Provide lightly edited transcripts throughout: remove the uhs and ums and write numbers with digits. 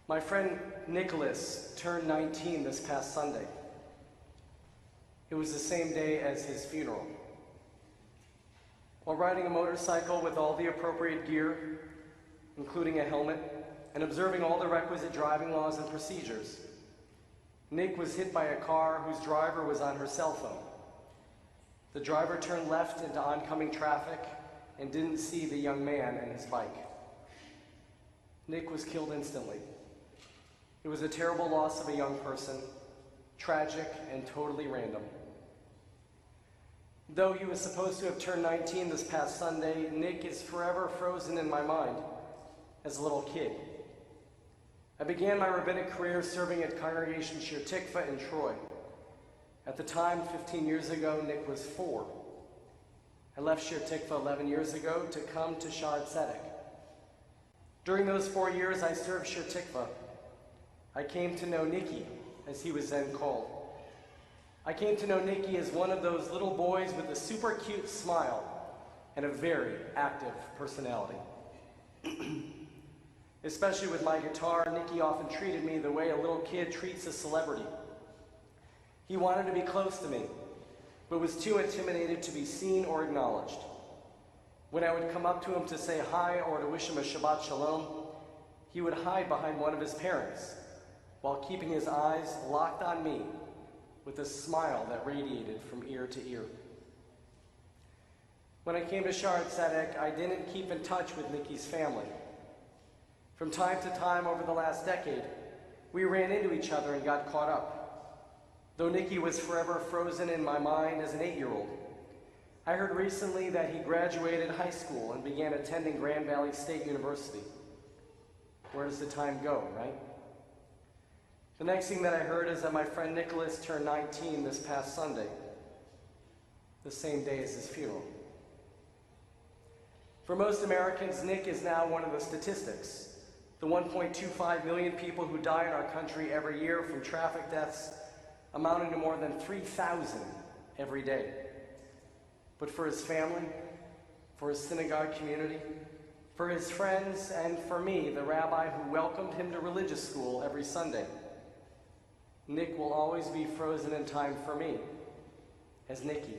My friend Nicholas turned 19 this past Sunday. It was the same day as his funeral. While riding a motorcycle with all the appropriate gear, including a helmet, and observing all the requisite driving laws and procedures, Nick was hit by a car whose driver was on her cell phone. The driver turned left into oncoming traffic and didn't see the young man and his bike. Nick was killed instantly. It was a terrible loss of a young person, tragic and totally random. Though he was supposed to have turned 19 this past Sunday, Nick is forever frozen in my mind as a little kid. I began my rabbinic career serving at Congregation Shaarey in Troy. At the time, 15 years ago, Nick was 4. I left Shaarey 11 years ago to come to Zedek. During those 4 years I served Shaarey, I came to know Nicky, as he was then called. I came to know Nicky as one of those little boys with a super cute smile and a very active personality. Especially with my guitar, Nicky often treated me the way a little kid treats a celebrity. He wanted to be close to me, but was too intimidated to be seen or acknowledged. When I would come up to him to say hi or to wish him a Shabbat Shalom, he would hide behind one of his parents while keeping his eyes locked on me with a smile that radiated from ear to ear. When I came to Zedek, I didn't keep in touch with Nicky's family. From time to time over the last decade, we ran into each other and got caught up. Though Nicky was forever frozen in my mind as an 8-year-old, I heard recently that he graduated high school and began attending Grand Valley State University. Where does the time go, right? The next thing that I heard is that my friend Nicholas turned 19 this past Sunday, the same day as his funeral. For most Americans, Nick is now one of the statistics. The 1.25 million people who die in our country every year from traffic deaths, amounting to more than 3,000 every day. But for his family, for his synagogue community, for his friends, and for me, the rabbi who welcomed him to religious school every Sunday, Nick will always be frozen in time for me as Nicky.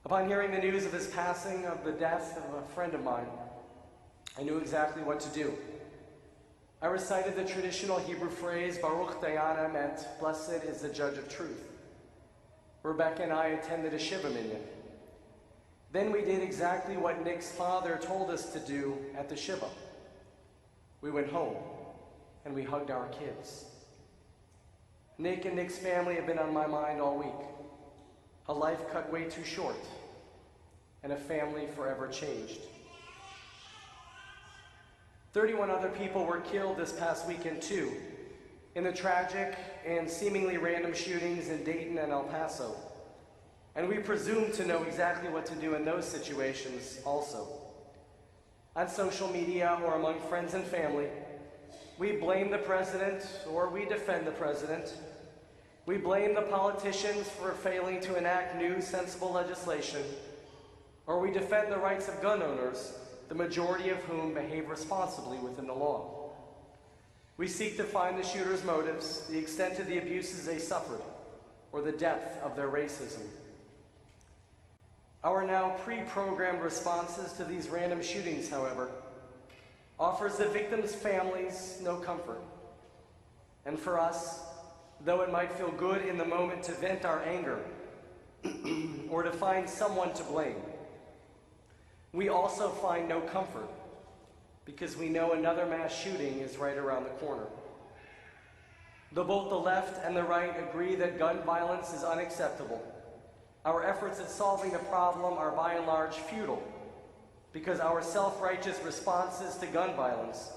Upon hearing the news of his passing, of the death of a friend of mine, I knew exactly what to do. I recited the traditional Hebrew phrase, Baruch Dayan Emet, blessed is the judge of truth. Rebecca and I attended a Shiva minyan. Then we did exactly what Nick's father told us to do at the Shiva. We went home and we hugged our kids. Nick and Nick's family have been on my mind all week. A life cut way too short, and a family forever changed. 31 other people were killed this past weekend too, in the tragic and seemingly random shootings in Dayton and El Paso. And we presume to know exactly what to do in those situations also. On social media or among friends and family, we blame the president or we defend the president. We blame the politicians for failing to enact new, sensible legislation, or we defend the rights of gun owners, the majority of whom behave responsibly within the law. We seek to find the shooters' motives, the extent of the abuses they suffered, or the depth of their racism. Our now pre-programmed responses to these random shootings, however, offers the victims' families no comfort. And for us, though it might feel good in the moment to vent our anger or to find someone to blame, we also find no comfort because we know another mass shooting is right around the corner. Though both the left and the right agree that gun violence is unacceptable, our efforts at solving the problem are by and large futile because our self-righteous responses to gun violence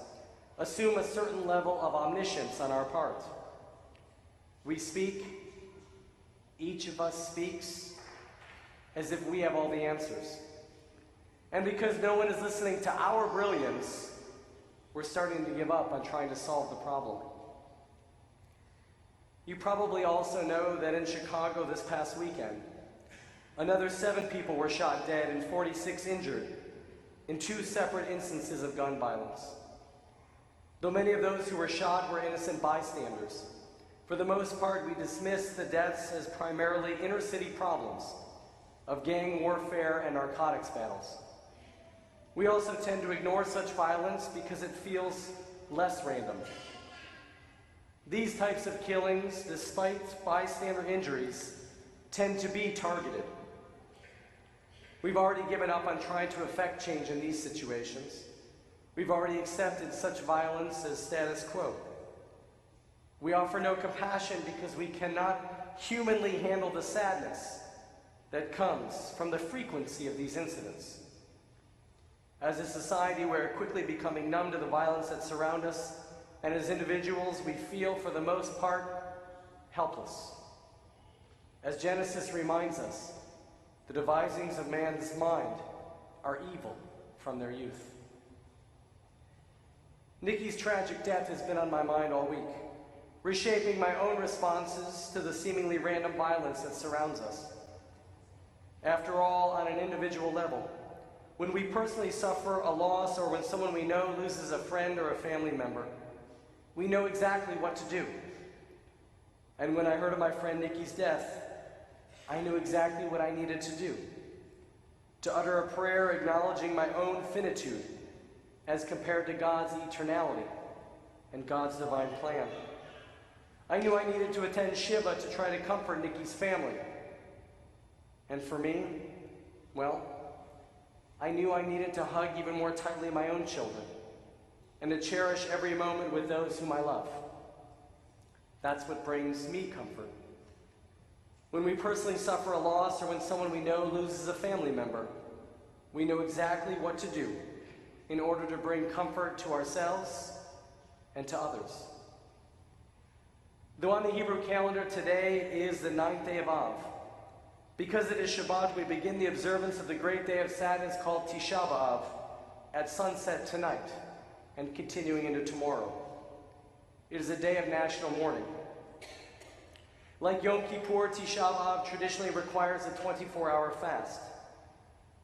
assume a certain level of omniscience on our part. We speak, each of us speaks, as if we have all the answers. And because no one is listening to our brilliance, we're starting to give up on trying to solve the problem. You probably also know that in Chicago this past weekend, another 7 people were shot dead and 46 injured in 2 separate instances of gun violence. Though many of those who were shot were innocent bystanders, for the most part we dismiss the deaths as primarily inner-city problems of gang warfare and narcotics battles. We also tend to ignore such violence because it feels less random. These types of killings, despite bystander injuries, tend to be targeted. We've already given up on trying to effect change in these situations. We've already accepted such violence as status quo. We offer no compassion because we cannot humanly handle the sadness that comes from the frequency of these incidents. As a society, we're quickly becoming numb to the violence that surrounds us, and as individuals, we feel, for the most part, helpless. As Genesis reminds us, the devisings of man's mind are evil from their youth. Nikki's tragic death has been on my mind all week, reshaping my own responses to the seemingly random violence that surrounds us. After all, on an individual level, when we personally suffer a loss or when someone we know loses a friend or a family member, we know exactly what to do. And when I heard of my friend Nikki's death, I knew exactly what I needed to do. To utter a prayer acknowledging my own finitude as compared to God's eternality and God's divine plan. I knew I needed to attend Shiva to try to comfort Nikki's family. And for me, well, I knew I needed to hug even more tightly my own children and to cherish every moment with those whom I love. That's what brings me comfort. When we personally suffer a loss or when someone we know loses a family member, we know exactly what to do in order to bring comfort to ourselves and to others. Though on the Hebrew calendar today is the 9th day of Av, because it is Shabbat, we begin the observance of the great day of sadness called Tisha B'Av at sunset tonight and continuing into tomorrow. It is a day of national mourning. Like Yom Kippur, Tisha B'Av traditionally requires a 24-hour fast.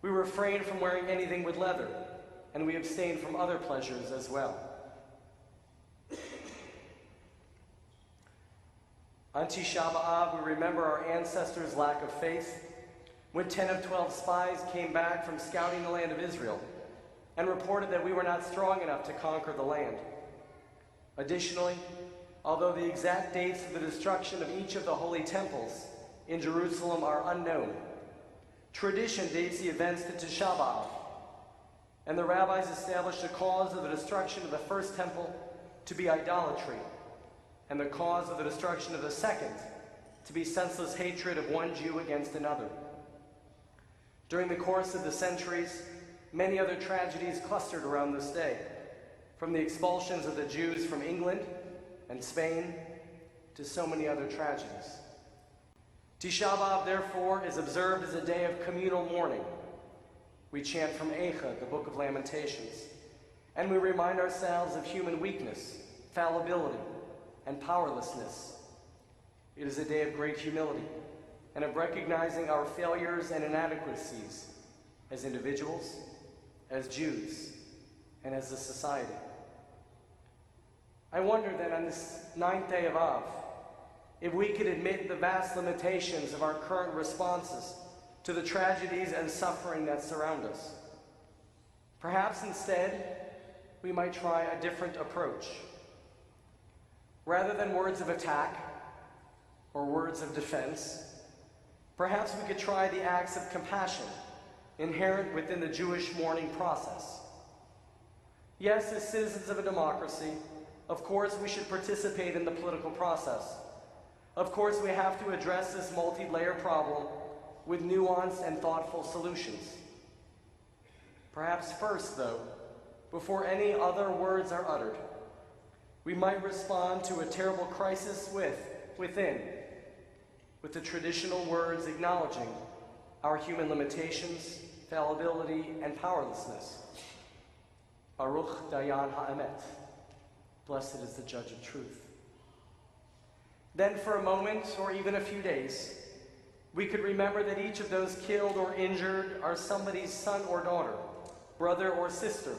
We refrain from wearing anything with leather, and we abstain from other pleasures as well. On Tisha B'Av, we remember our ancestors' lack of faith when 10 of 12 spies came back from scouting the land of Israel and reported that we were not strong enough to conquer the land. Additionally, although the exact dates of the destruction of each of the holy temples in Jerusalem are unknown, tradition dates the events to Tisha B'Av, and the rabbis established a cause of the destruction of the first temple to be idolatry, and the cause of the destruction of the second to be senseless hatred of one Jew against another. During the course of the centuries, many other tragedies clustered around this day, from the expulsions of the Jews from England and Spain to so many other tragedies. Tisha B'Av, therefore, is observed as a day of communal mourning. We chant from Eicha, the Book of Lamentations, and we remind ourselves of human weakness, fallibility, and powerlessness. It is a day of great humility and of recognizing our failures and inadequacies as individuals, as Jews, and as a society. I wonder that on this 9th day of Av, if we could admit the vast limitations of our current responses to the tragedies and suffering that surround us. Perhaps instead, we might try a different approach. Rather than words of attack or words of defense, perhaps we could try the acts of compassion inherent within the Jewish mourning process. Yes, as citizens of a democracy, of course we should participate in the political process. Of course we have to address this multi-layer problem with nuanced and thoughtful solutions. Perhaps first, though, before any other words are uttered, we might respond to a terrible crisis within, with the traditional words acknowledging our human limitations, fallibility, and powerlessness. Baruch Dayan Ha'emet. Blessed is the judge of truth. Then for a moment, or even a few days, we could remember that each of those killed or injured are somebody's son or daughter, brother or sister,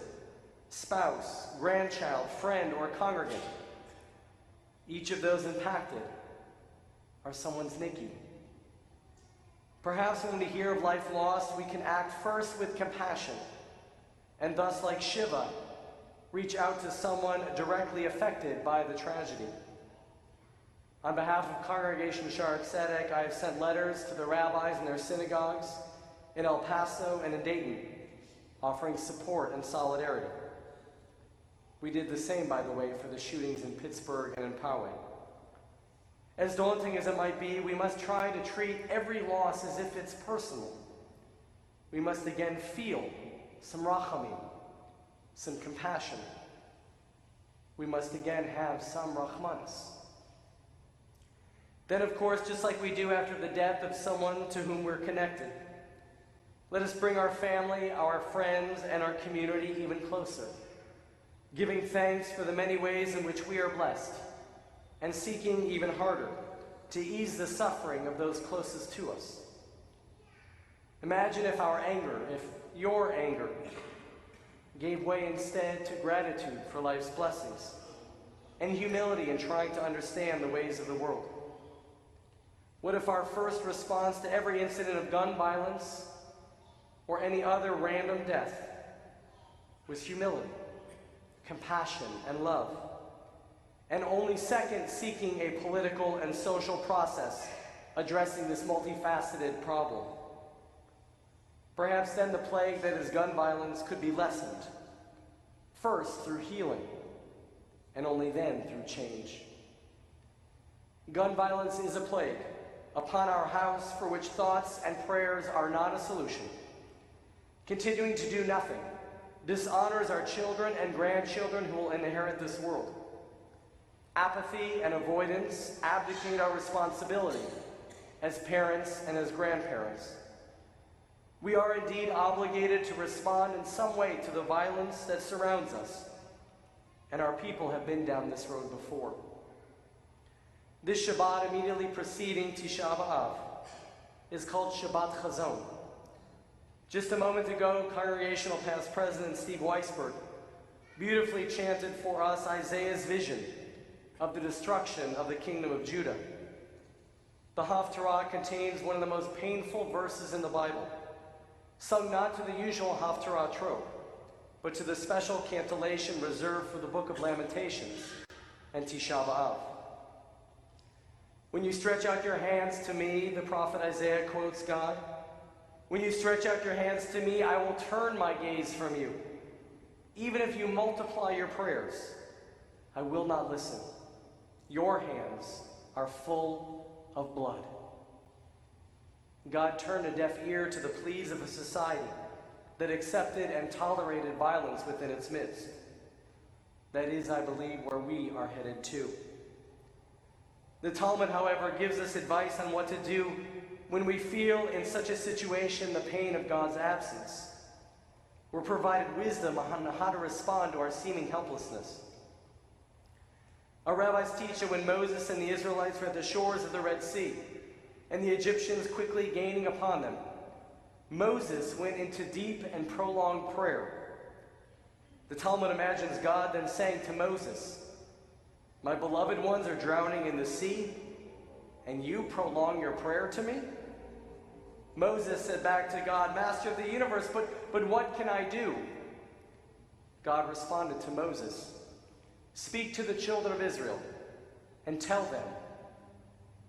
spouse, grandchild, friend, or congregant. Each of those impacted are someone's Nikki. Perhaps when we hear of life lost, we can act first with compassion, and thus, like Shiva, reach out to someone directly affected by the tragedy. On behalf of Congregation Shaarey Zedek, I have sent letters to the rabbis in their synagogues in El Paso and in Dayton, offering support and solidarity. We did the same, by the way, for the shootings in Pittsburgh and in Poway. As daunting as it might be, we must try to treat every loss as if it's personal. We must again feel some rachamim, some compassion. We must again have some rachmanis. Then, of course, just like we do after the death of someone to whom we're connected, let us bring our family, our friends, and our community even closer, giving thanks for the many ways in which we are blessed, and seeking even harder to ease the suffering of those closest to us. Imagine if our anger, if your anger, gave way instead to gratitude for life's blessings, and humility in trying to understand the ways of the world. What if our first response to every incident of gun violence or any other random death was humility, compassion, and love, and only second, seeking a political and social process addressing this multifaceted problem? Perhaps then the plague that is gun violence could be lessened, first through healing, and only then through change. Gun violence is a plague upon our house for which thoughts and prayers are not a solution. Continuing to do nothing dishonors our children and grandchildren who will inherit this world. Apathy and avoidance abdicate our responsibility as parents and as grandparents. We are indeed obligated to respond in some way to the violence that surrounds us, and our people have been down this road before. This Shabbat immediately preceding Tisha B'Av is called Shabbat Chazon. Just a moment ago, Congregational Past President Steve Weisberg beautifully chanted for us Isaiah's vision of the destruction of the kingdom of Judah. The Haftarah contains one of the most painful verses in the Bible, sung not to the usual Haftarah trope, but to the special cantillation reserved for the Book of Lamentations and Tisha B'Av. When you stretch out your hands to me, the prophet Isaiah quotes God, when you stretch out your hands to me, I will turn my gaze from you. Even if you multiply your prayers, I will not listen. Your hands are full of blood. God turned a deaf ear to the pleas of a society that accepted and tolerated violence within its midst. That is, I believe, where we are headed to. The Talmud, however, gives us advice on what to do when we feel in such a situation the pain of God's absence. We're provided wisdom on how to respond to our seeming helplessness. Our rabbis teach that when Moses and the Israelites were at the shores of the Red Sea, and the Egyptians quickly gaining upon them, Moses went into deep and prolonged prayer. The Talmud imagines God then saying to Moses, "My beloved ones are drowning in the sea, and you prolong your prayer to me?" Moses said back to God, "Master of the universe, but what can I do?" God responded to Moses, "Speak to the children of Israel and tell them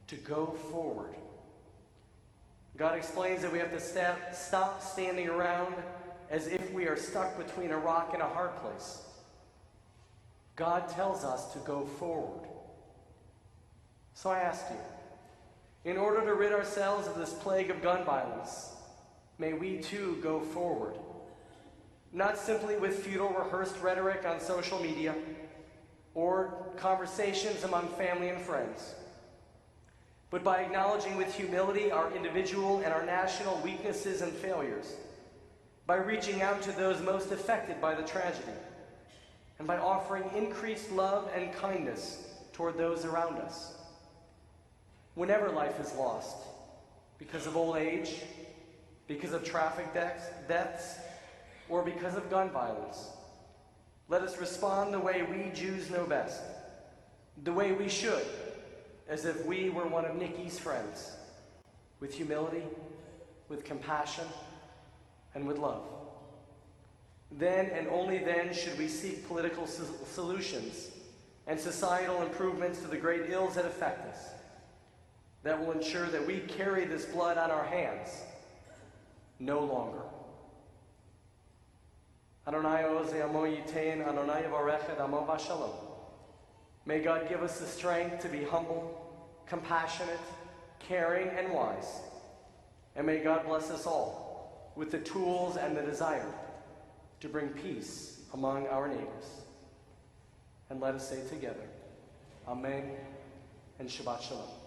to go forward." God explains that we have to stop standing around as if we are stuck between a rock and a hard place. God tells us to go forward. So I ask you, in order to rid ourselves of this plague of gun violence, may we too go forward. Not simply with futile rehearsed rhetoric on social media or conversations among family and friends, but by acknowledging with humility our individual and our national weaknesses and failures, by reaching out to those most affected by the tragedy, and by offering increased love and kindness toward those around us. Whenever life is lost, because of old age, because of traffic deaths, or because of gun violence, Let us respond the way we Jews know best, the way we should, as if we were one of Nikki's friends, with humility, with compassion, and with love. Then and only then should we seek political solutions and societal improvements to the great ills that affect us, that will ensure that we carry this blood on our hands no longer. Adonai Oze Amo Yitain, Adonai Yavarechet Amo Vashalom. May God give us the strength to be humble, compassionate, caring, and wise. And may God bless us all with the tools and the desire to bring peace among our neighbors. And let us say together, Amen and Shabbat Shalom.